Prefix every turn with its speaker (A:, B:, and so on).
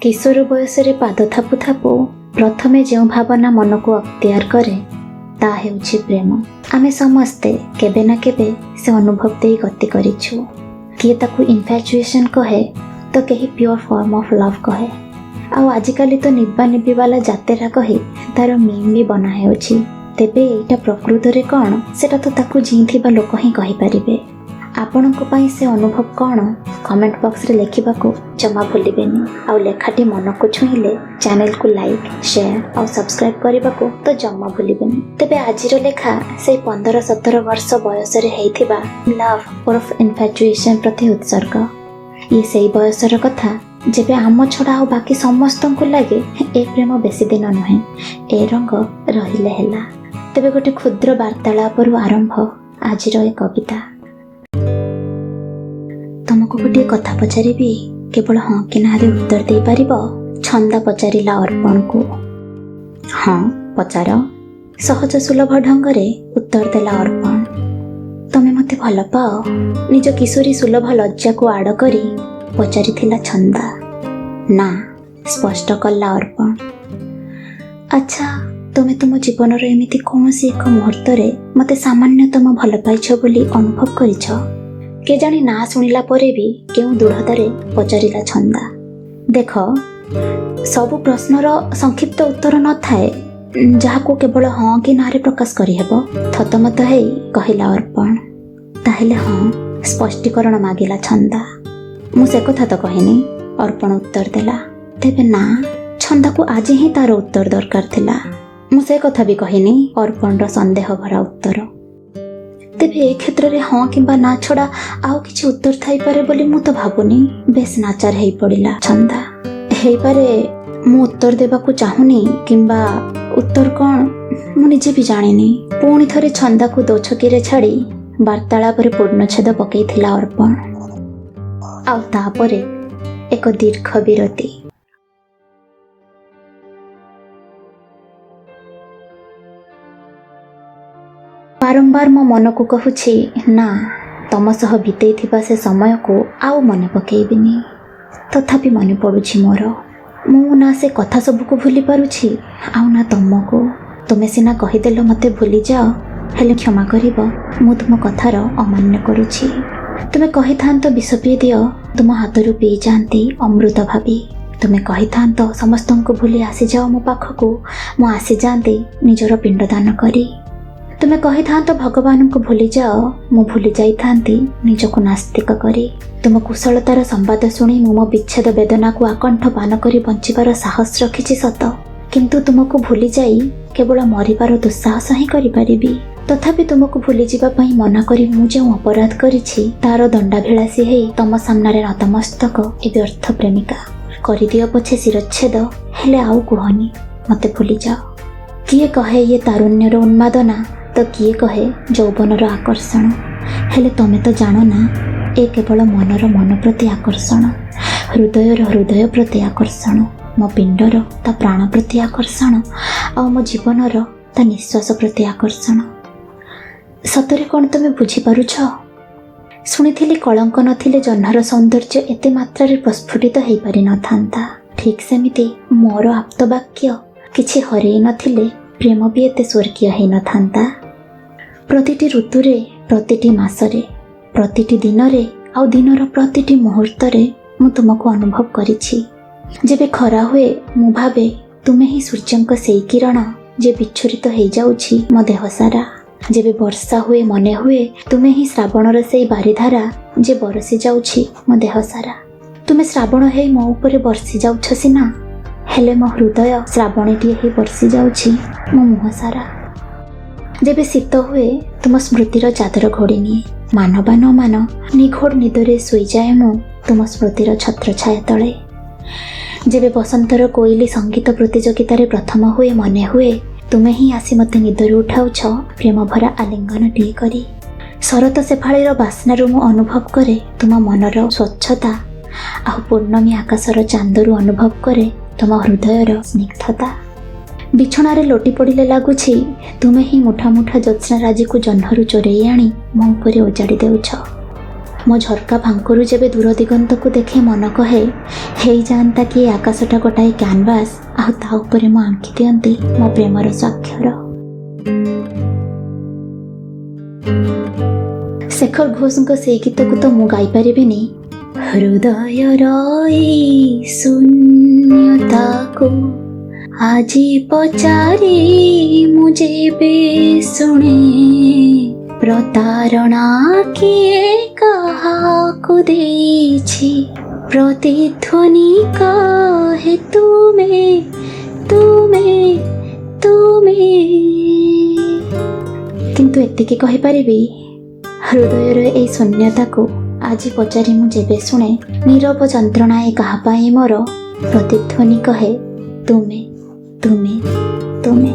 A: किशोर बयसरे पाद थापु थापु प्रथमे जो भावना मन को अख्तियार करे ता हेउछि प्रेम। आमे समस्ते केबे ना केबे से अनुभव दे गति करिछु। किए ताकू इनफैचुएशन कहे तो कहीं प्योर फॉर्म ऑफ लव कहे। आउ आजिकाली तो निब्बा निब्बी वाला जातेरा कही तार मीम भी बना हेउछि। तेबे एटा प्रकृत रे कौन सेटा तो ताकू जीथिबा लोक ही कहि परिबे। आपणको पाई से अनुभव कौन कमेंट बॉक्स रे लेखिबा को जमा भूलिबेनी। आउ लेखाटी मन को छुईले चैनल को लाइक शेयर और सब्सक्राइब करबा को तो जमा भूलिबेनी। तेबे आजिरो लेखा से 15-17 वर्ष बयस रे हेइथिबा लव ऑफ इनफैचुएशन प्रति उत्सर्ग। ये सही बयसर कथा जेबे आम छड़ा और बाकी समस्त को लगे ए प्रेम बेसी दिन नुहे ए रंग रहिले हेला। तेबे गोटे क्षुद्र वार्तालाप आरंभ आजिर ए कविता। तुमको गोटे कथा पचारिबी केवल हाँ कि ना रे उत्तर दे पारिबो। छंदा पचारिला अर्पण को। हाँ पचार। सहज सुलभ ढंग रे उत्तर देला अर्पण। तमे मते भल पाओ। निज किशोरी सुलभ लज्जा को आड़ करी पचारिथिला छंदा। ना स्पष्ट कला अर्पण। अच्छा तुमे तुम जीवन एमिति कौनसी एक मुहूर्त रे मते सामान्यतम भल पाइछ बोली अनुभव करिछ। के जानी ना शुणिला परे भी केउ दृढ़तारे पचारिला छंदा। देख सबु प्रश्नर संक्षिप्त उत्तर न थाए जहा को केवल हाँ कि ना रे प्रकाश करि हेबो। थतमत हेई कहिला अर्पण। ताहेले हाँ स्पष्टीकरण मागिला छंदा। मु से कथा तो कहिनी अर्पण उत्तर देला। तेबे ना छंदा को आज ही तार उत्तर दरकार थिला। मु से कथा भी कहिनी अर्पणर संदेह भरा उत्तर। तेबे ए क्षेत्र रे हाँ किंबा ना छड़ा आउ किछि उत्तर थाई पारे बोली मु तो भाबुनी। बेस नाचार हेई पड़िला छंदा। हेई पारे मु उत्तर देबा को चाहुनी किंबा उत्तर कौन मु निजे भी जानिनी। पुणी थरे छंदा को दो छकीरे छाड़ी वार्तालाप रे पूर्णछेद पकेइथिला अर्पण। आउ तापरे एक दीर्घ विरति। बारंबार मो मन को कहूछि ना तम सह बितेइथिबा से समय को आउ मन पकेइबिनी। तथापि मन पड़ुछि मोर। मु ना से कथा सब को भूली पारुछि आउ ना तुमको। तुमे सिना कहिदेल मते भूली जाओ हेले क्षमा करिब मु तुम कथार अमान्य करुछि। तुमे कहिथांत विष पी दियो तुम हाथरू पी जाती अमृत भावी। तुमे कहिथांत समस्त को भूली आसी जाओ मो पाखकू मु आसी जाती निजर पिंडदान करी। तुमे कहिथांत भगवान को भूली जाओ मु भूली जाइथांती निजको नास्तिक करी। तुम कुशलतार संवाद शुणी मु मो विच्छेद वेदना को आकंठ पान करी बंचिबार साहस रखिछि सत किंतु तुमको भूली जाई केवल मरिबार दुस्साहस ही करि परिबी। तथापि तुमको भूली जिबा पई मना करी मु जे अपराध करिछि तार दंडाभिलाषी हेई तम सामनारे नतमस्तक ए व्यर्थ प्रेमिका करि दियो पछे शिरच्छेद हेले आउ कुहनी मते भूली जाओ। किए कहे ये तारुण्यर उन्मादना तो किए कहे यौवनर आकर्षण। हेले तमे तो जानो ना ए केवल मनर मन प्रति आकर्षण हृदयर हृदय प्रति आकर्षण मो पिंडर ता प्राण प्रति आकर्षण आ मो जीवनर ता निश्वास प्रति आकर्षण। सतरे कौन तुम बुझी पारुछ? शुणिथिली कलंक नथिले जह्नर सौंदर्य एते मात्रा रे प्रस्फुटित हेई पारि न थांता। ठीक सेमिति मोर आप्तवाक्य किछि हरेई नथिले प्रेम भी एते स्वर्गीय हेई न थांता। प्रतिटी ऋतुरे प्रतिटी मासरे प्रतिटी दिनरे आउ दिनर प्रतिटी मुहूर्तरे मु तुमको अनुभव करिछि। जेबे खरा हुए मु भावे तुमे ही सूर्यंक सेई किरण जे विच्छुरित हेई जाउछि मो देह सारा। जेबे वर्षा हुए मने हुए तुमे ही श्रावणर सेई बारिधारा जे बरसी जाउछि मो देह सारा। तुमे श्रावण हेई मो उपरे बरसी जाउछ सिना हेले मो हृदय श्रावणीटी हेई बरसी जाउछि मो मुह सारा। जेबे शीत हुए तुम स्मृतिर चादर घोड़ी निए मानवा न मान निघोड़ निदरे सोई जाए मु तुम स्मृतिर छत्र छाया तले। जेबे बसंतर कोइली संगीत प्रतियोगितारे प्रथम हुए मने हुए तुमे ही आसी मते निदरू उठाउछ प्रेम भरा आलिंगन टिए करी। शरत शेफाळीर बास्नारू मु अनुभव करे तुम मनर स्वच्छता आ पूर्णमी आकाशर चांदरू अनुभव करे तुम हृदयर स्निग्धता। बिछणारे लोटी पड़िले लागुछि तुमे ही मुठा मुठा ज्योत्स्ना राजी को जह्नरू चोरेई आनी मो उपरे ओजाड़ी देउछ। ମୋ ଝରକା ଫାଙ୍କରୁ ଯେବେ ଦୂର ଦିଗନ୍ତକୁ ଦେଖେ ମନ କହେ ହେଇଯାଆନ୍ତା କି ଏ ଆକାଶଟା ଗୋଟାଏ କ୍ୟାନଭାସ୍, ଆଉ ତା ଉପରେ ମୁଁ ଆଙ୍କି ଦିଅନ୍ତି ମୋ ପ୍ରେମର ସ୍ୱାକ୍ଷର। ଶେଖର ଘୋଷଙ୍କ ସେଇ ଗୀତକୁ ତ ମୁଁ ଗାଇପାରିବିନି। ହୃଦୟର ଏଇ ଶୂନ୍ୟତାକୁ ଆଜି ପଚାରି ମୁଁ ଯେବେ ଶୁଣେ, ପ୍ରତାରଣା କିଏ କାହାକୁ ଦେଇଛି, ପ୍ରତିଧ୍ୱନି କହେ ତୁମେ ତୁମେ ତୁମେ। କିନ୍ତୁ ଏତିକି କହିପାରିବି, ହୃଦୟର ଏଇ ଶୂନ୍ୟତାକୁ ଆଜି ପଚାରି ମୁଁ ଯେବେ ଶୁଣେ, ନୀରବ ଯନ୍ତ୍ରଣା ଏ କାହା ପାଇଁ ମୋର, ପ୍ରତିଧ୍ୱନି କହେ ତୁମେ ତୁମେ ତୁମେ।